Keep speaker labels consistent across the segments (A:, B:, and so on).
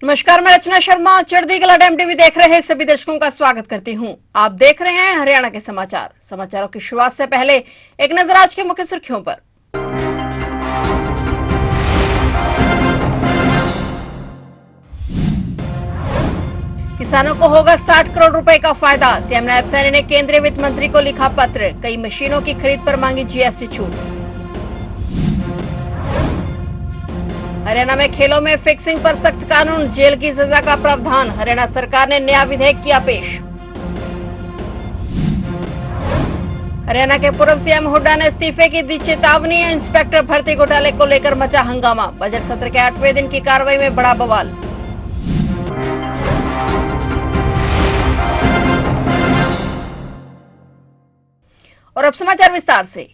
A: नमस्कार, मैं रचना शर्मा चढ़दी गला डैम टीवी देख रहे सभी दर्शकों का स्वागत करती हूं। आप देख रहे हैं हरियाणा के समाचार। समाचारों की शुरुआत से पहले एक नजर आज के मुख्य सुर्खियों पर। किसानों को होगा 60 करोड़ रुपए का फायदा। सीएम नायब सैनी ने केंद्रीय वित्त मंत्री को लिखा पत्र। कई मशीनों की खरीद पर मांगी जीएसटी छूट। हरियाणा में खेलों में फिक्सिंग पर सख्त कानून, जेल की सजा का प्रावधान। हरियाणा सरकार ने नया विधेयक किया पेश। हरियाणा के पूर्व सीएम हुड्डा ने इस्तीफे की दी चेतावनी। इंस्पेक्टर भर्ती घोटाले को लेकर मचा हंगामा। बजट सत्र के 8वें दिन की कार्रवाई में बड़ा बवाल। और अब समाचार विस्तार से।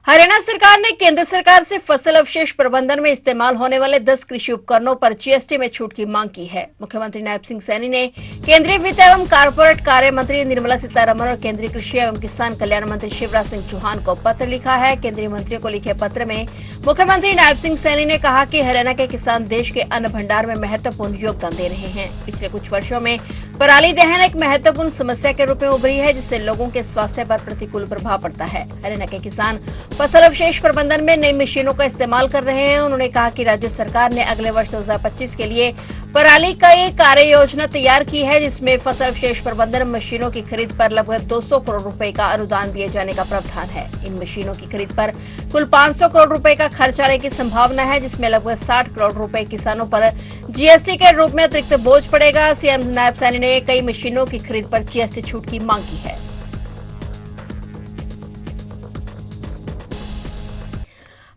A: हरियाणा सरकार ने केंद्र सरकार से फसल अवशेष प्रबंधन में इस्तेमाल होने वाले 10 कृषि उपकरणों पर जीएसटी में छूट की मांग की है। मुख्यमंत्री नायब सिंह सैनी ने केंद्रीय वित्त एवं कारपोरेट कार्य मंत्री निर्मला सीतारमण और केंद्रीय कृषि एवं किसान कल्याण मंत्री शिवराज सिंह चौहान को पत्र लिखा है। केंद्रीय मंत्रियों को लिखे पत्र में मुख्यमंत्री नायब सिंह सैनी ने कहा कि हरियाणा के किसान देश के अन्न भंडार में महत्वपूर्ण योगदान दे रहे हैं। पिछले कुछ वर्षों में पराली दहन एक महत्वपूर्ण समस्या के रूप में उभरी है, जिससे लोगों के स्वास्थ्य पर प्रतिकूल प्रभाव पड़ता है। हरियाणा के किसान फसल अवशेष प्रबंधन में नई मशीनों का इस्तेमाल कर रहे हैं। उन्होंने कहा कि राज्य सरकार ने अगले वर्ष 2025 के लिए पराली का एक कार्य योजना तैयार की है, जिसमें फसल अवशेष प्रबंधन मशीनों की खरीद पर लगभग 200 करोड़ रुपए का अनुदान दिए जाने का प्रावधान है। इन मशीनों की खरीद पर कुल 500 करोड़ रुपए का खर्च आने की संभावना है, जिसमें लगभग 60 करोड़ रुपए किसानों पर जीएसटी के रूप में अतिरिक्त बोझ पड़ेगा। सीएम नायब सैनी ने कई मशीनों की खरीद पर जीएसटी छूट की मांग की है।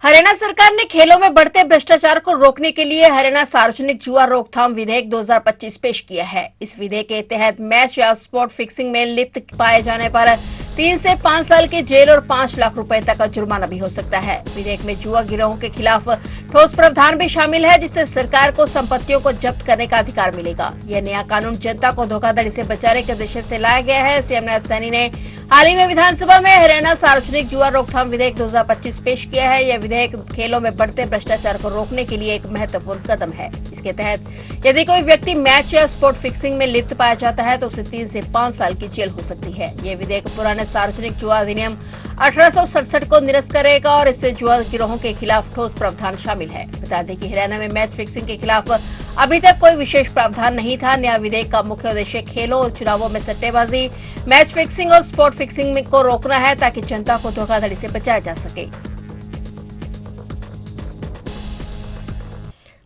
A: हरियाणा सरकार ने खेलों में बढ़ते भ्रष्टाचार को रोकने के लिए हरियाणा सार्वजनिक जुआ रोकथाम विधेयक 2025 पेश किया है। इस विधेयक के तहत मैच या स्पॉट फिक्सिंग में लिप्त पाए जाने पर 3 से 5 साल की जेल और 5 लाख रुपए तक का जुर्माना भी हो सकता है। विधेयक में जुआ गिरोहों के खिलाफ ठोस प्रावधान भी शामिल है, जिससे सरकार को संपत्तियों को जब्त करने का अधिकार मिलेगा। यह नया कानून जनता को धोखाधड़ी से बचाने के उद्देश्य से लाया गया है। सीएम नायब सैनी ने हाल ही में विधानसभा में हरियाणा सार्वजनिक जुआ रोकथाम विधेयक 2025 पेश किया है। यह विधेयक खेलों में बढ़ते भ्रष्टाचार को रोकने के लिए एक महत्वपूर्ण कदम है। इसके तहत यदि कोई व्यक्ति मैच या स्पोर्ट फिक्सिंग में लिप्त पाया जाता है तो उसे 3 से 5 साल की जेल हो सकती है। यह विधेयक पुराने सार्वजनिक जुआ अधिनियम 1867 को निरस्त करेगा और इससे जुआ गिरोहों के खिलाफ ठोस प्रावधान शामिल है। बता दें कि हरियाणा में मैच फिक्सिंग के खिलाफ अभी तक कोई विशेष प्रावधान नहीं था। नया विधेयक का मुख्य उद्देश्य खेलों और चुनावों में सट्टेबाजी, मैच फिक्सिंग और स्पोर्ट फिक्सिंग को रोकना है, ताकि जनता को धोखाधड़ी से बचाया जा सके।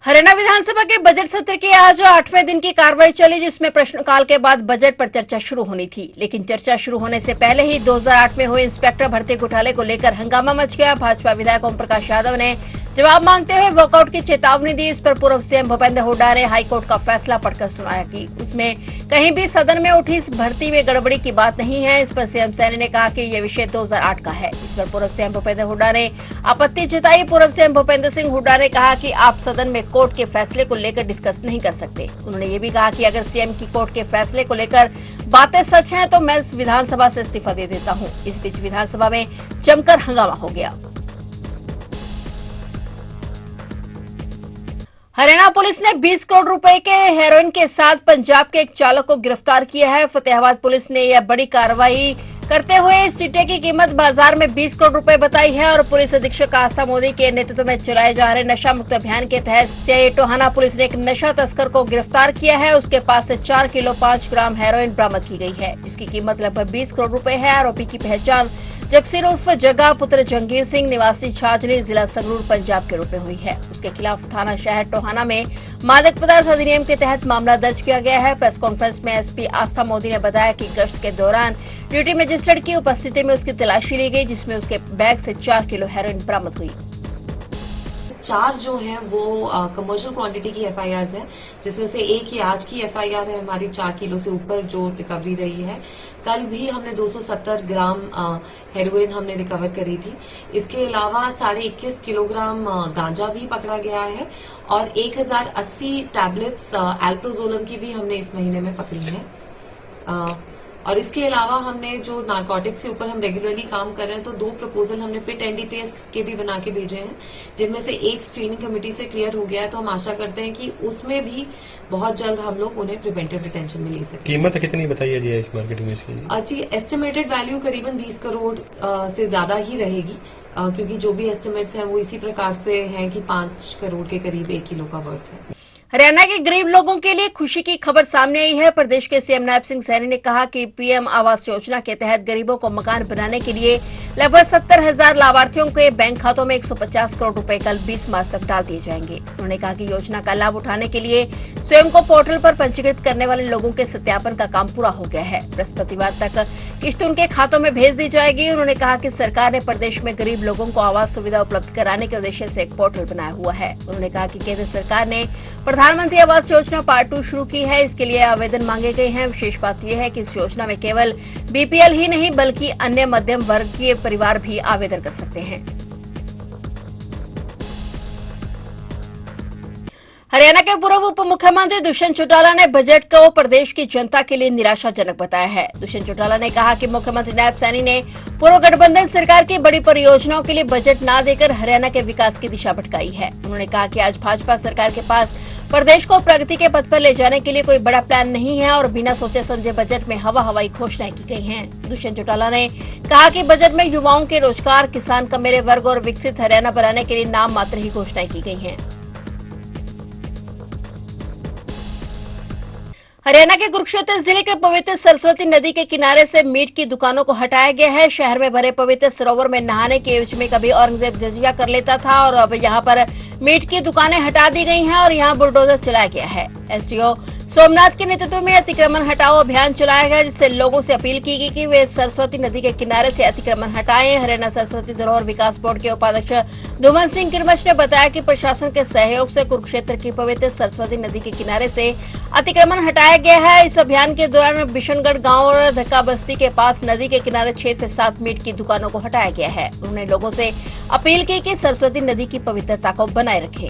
A: हरियाणा विधानसभा के बजट सत्र के आज 8वें दिन की कार्रवाई चली, जिसमें प्रश्नकाल के बाद बजट पर चर्चा शुरू होनी थी। लेकिन चर्चा शुरू होने से पहले ही 2008 में हुए इंस्पेक्टर भर्ती घोटाले को लेकर हंगामा मच गया। भाजपा विधायक ओम प्रकाश यादव ने जवाब मांगते हुए वॉकआउट की चेतावनी दी। इस पर पूर्व सीएम भूपेंद्र हुड्डा ने हाईकोर्ट का फैसला पढ़कर सुनाया कि उसमें कहीं भी सदन में उठी इस भर्ती में गड़बड़ी की बात नहीं है। इस पर सीएम सैनी ने कहा कि यह विषय 2008 का है। इस पर पूर्व सीएम भूपेंद्र हुड्डा ने आपत्ति जताई। पूर्व सीएम भूपेंद्र सिंह हुड्डा ने कहा कि आप सदन में कोर्ट के फैसले को लेकर डिस्कस नहीं कर सकते। उन्होंने ये भी कहा कि अगर सीएम की कोर्ट के फैसले को लेकर बातें सच हैं तो मैं विधानसभा से इस्तीफा दे देता हूँ। इस बीच विधानसभा में जमकर हंगामा हो गया। हरियाणा पुलिस ने 20 करोड़ रुपए के हेरोइन के साथ पंजाब के एक चालक को गिरफ्तार किया है। फतेहाबाद पुलिस ने यह बड़ी कार्रवाई करते हुए इस चिट्टे की कीमत बाजार में 20 करोड़ रुपए बताई है और पुलिस अधीक्षक आस्था मोदी के नेतृत्व में चलाए जा रहे नशा मुक्त अभियान के तहत सीआईए टोहाना पुलिस ने एक नशा तस्कर को गिरफ्तार किया है। उसके पास से 4 किलो 5 ग्राम हेरोइन बरामद की गई है, जिसकी कीमत लगभग 20 करोड़ रुपए है। आरोपी की पहचान जगसीर उर्फ जग्गा पुत्र जंगीर सिंह निवासी छाजली जिला संगरूर पंजाब के रूप में हुई है। उसके खिलाफ थाना शहर टोहाना में मादक पदार्थ अधिनियम के तहत मामला दर्ज किया गया है। प्रेस कॉन्फ्रेंस में एसपी आस्था मोदी ने बताया कि गश्त के दौरान ड्यूटी मजिस्ट्रेट की उपस्थिति में उसकी तलाशी ली गई, जिसमें उसके बैग से 4 किलो हेरोइन बरामद हुई।
B: 4 जो हैं वो कमर्शियल क्वांटिटी की एफआईआर्स हैं, जिसमें से एक ही आज की एफआईआर है हमारी 4 किलो से ऊपर जो रिकवरी रही है। कल भी हमने 270 ग्राम हेरोइन हमने रिकवर करी थी। इसके अलावा 21.5 किलोग्राम गांजा भी पकड़ा गया है और 1080 टैबलेट्स एल्प्रोजोलम की भी हमने इस महीने में पकड़ी है। और इसके अलावा हमने जो नारकोटिक्स के ऊपर हम रेगुलरली काम कर रहे हैं, तो 2 प्रपोजल हमने पिट एनडीपीएस के भी बना के भेजे हैं, जिनमें से एक स्क्रीनिंग कमेटी से क्लियर हो गया है। तो हम आशा करते हैं कि उसमें भी बहुत जल्द हम लोग उन्हें प्रिवेंटिव डिटेंशन में ले सकें।
C: कीमत कितनी बताइए जी इस मार्केटिंग में इसकी?
B: जी, एस्टिमेटेड वैल्यू करीबन 20 करोड़ से ज्यादा ही रहेगी, क्योंकि जो भी एस्टिमेट्स हैं वो इसी प्रकार से हैं कि 5 करोड़ के करीब 1 किलो का वर्थ है।
A: हरियाणा के गरीब लोगों के लिए खुशी की खबर सामने आई है। प्रदेश के सीएम नायब सिंह सैनी ने कहा कि पीएम आवास योजना के तहत गरीबों को मकान बनाने के लिए लगभग 70,000 लाभार्थियों के बैंक खातों में 150 करोड़ रुपए कल 20 मार्च तक डाल दिए जाएंगे। उन्होंने कहा कि योजना का लाभ उठाने के लिए स्वयं को पोर्टल पर पंजीकृत करने वाले लोगों के सत्यापन का काम पूरा हो गया है। बृहस्पतिवार तक किस्त उनके खातों में भेज दी जाएगी। उन्होंने कहा कि सरकार ने प्रदेश में गरीब लोगों को आवास सुविधा उपलब्ध कराने के उद्देश्य से एक पोर्टल बनाया हुआ है। उन्होंने कहा कि केंद्र सरकार ने प्रधानमंत्री आवास योजना पार्ट 2 शुरू की है। इसके लिए आवेदन मांगे गए हैं। विशेष बात यह है कि इस योजना में केवल बीपीएल ही नहीं बल्कि अन्य मध्यम वर्गीय परिवार भी आवेदन कर सकते हैं। हरियाणा के पूर्व उप मुख्यमंत्री दुष्यंत चौटाला ने बजट को प्रदेश की जनता के लिए निराशाजनक बताया है। दुष्यंत चौटाला ने कहा कि मुख्यमंत्री नायब सैनी ने पूर्व गठबंधन सरकार की बड़ी परियोजनाओं के लिए बजट न देकर हरियाणा के विकास की दिशा भटकाई है। उन्होंने कहा कि आज भाजपा सरकार के पास प्रदेश को प्रगति के पथ पर ले जाने के लिए कोई बड़ा प्लान नहीं है और बिना सोचे समझे बजट में हवाई घोषणाएं की गई हैं। दुष्यंत चौटाला ने कहा कि बजट में युवाओं के रोजगार, किसान, कमेरे वर्ग और विकसित हरियाणा बनाने के लिए नाम मात्र ही घोषणाएं की गई हैं। हरियाणा के कुरुक्षेत्र जिले के पवित्र सरस्वती नदी के किनारे से मीट की दुकानों को हटाया गया है। शहर में भरे पवित्र सरोवर में नहाने के एवज में कभी औरंगजेब जजिया कर लेता था और अब यहां पर मीट की दुकानें हटा दी गई हैं और यहां बुलडोजर चलाया गया है। एसडीओ सोमनाथ के नेतृत्व में अतिक्रमण हटाओ अभियान चलाया गया, जिससे लोगों से अपील की गई कि वे सरस्वती नदी के किनारे से अतिक्रमण हटाएं। हरियाणा सरस्वती धरोहर विकास बोर्ड के उपाध्यक्ष धुमन सिंह किरमच ने बताया कि प्रशासन के सहयोग से कुरुक्षेत्र की पवित्र सरस्वती नदी के किनारे से अतिक्रमण हटाया गया है। इस अभियान के दौरान बिशनगढ़ गांव और धक्का बस्ती के पास नदी के किनारे 6 से 7 मीट की दुकानों को हटाया गया है। उन्होंने लोगों से अपील की कि सरस्वती नदी की पवित्रता को बनाए रखें।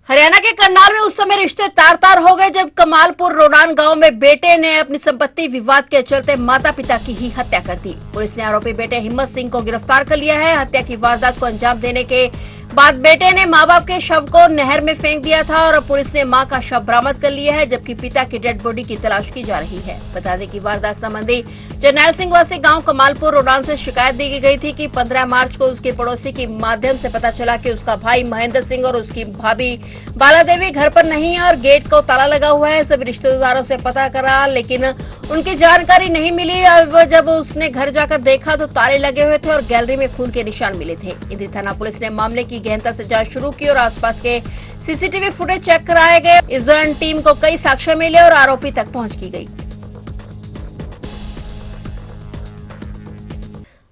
A: हरियाणा के करनाल में उस समय रिश्ते तार-तार हो गए जब कमालपुर रोडान गांव में बेटे ने अपनी संपत्ति विवाद के चलते माता पिता की ही हत्या कर दी। पुलिस ने आरोपी बेटे हिम्मत सिंह को गिरफ्तार कर लिया है। हत्या की वारदात को अंजाम देने के बाद बेटे ने मां बाप के शव को नहर में फेंक दिया था और पुलिस ने मां का शव बरामद कर लिया है, जबकि पिता की डेड बॉडी की तलाश की जा रही है। बता दें कि वारदात संबंधी जरनैल सिंह वासी गांव कमालपुर रोडान से शिकायत दी गई थी कि 15 मार्च को उसके पड़ोसी के माध्यम से पता चला कि उसका भाई महेंद्र सिंह और उसकी भाभी बाला देवी घर पर नहीं है और गेट को ताला लगा हुआ है। सभी रिश्तेदारों से पता करा लेकिन उनकी जानकारी नहीं मिली। अब जब उसने घर जाकर देखा तो ताले लगे हुए थे और गैलरी में खून के निशान मिले थे। इंद्री थाना पुलिस ने मामले की गहनता से जांच शुरू की और आसपास के सीसीटीवी फुटेज चेक कराए गए। इस दौरान टीम को कई साक्ष्य मिले और आरोपी तक पहुंच की गई।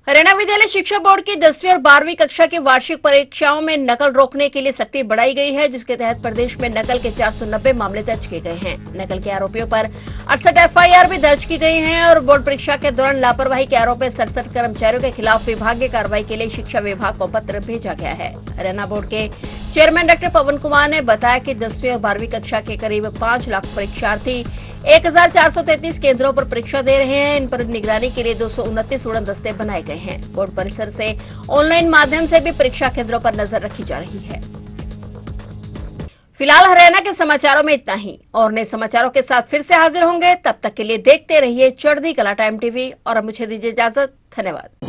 A: हरियाणा विद्यालय शिक्षा बोर्ड की 10वीं और 12वीं कक्षा की वार्षिक परीक्षाओं में नकल रोकने के लिए सख्ती बढ़ाई गई है, जिसके तहत प्रदेश में नकल के 490 मामले दर्ज किए गए हैं। नकल के आरोपियों पर 68 एफआईआर भी दर्ज की गई हैं और बोर्ड परीक्षा के दौरान लापरवाही के आरोप में 67 कर्मचारियों के खिलाफ विभागीय कार्रवाई के लिए शिक्षा विभाग को पत्र भेजा गया है। हरियाणा बोर्ड के चेयरमैन डॉक्टर पवन कुमार ने बताया कि 10वीं और 12वीं कक्षा के करीब 5 लाख परीक्षार्थी 1433 केंद्रों पर परीक्षा दे रहे हैं। इन पर निगरानी के लिए 229 उड़न दस्ते बनाए गए हैं। बोर्ड परिसर से ऑनलाइन माध्यम से भी परीक्षा केंद्रों पर नजर रखी जा रही है। फिलहाल हरियाणा के समाचारों में इतना ही और नए समाचारों के साथ फिर से हाजिर होंगे। तब तक के लिए देखते रहिए चढ़ती कला टाइम टीवी और अब मुझे दीजिए इजाजत। धन्यवाद।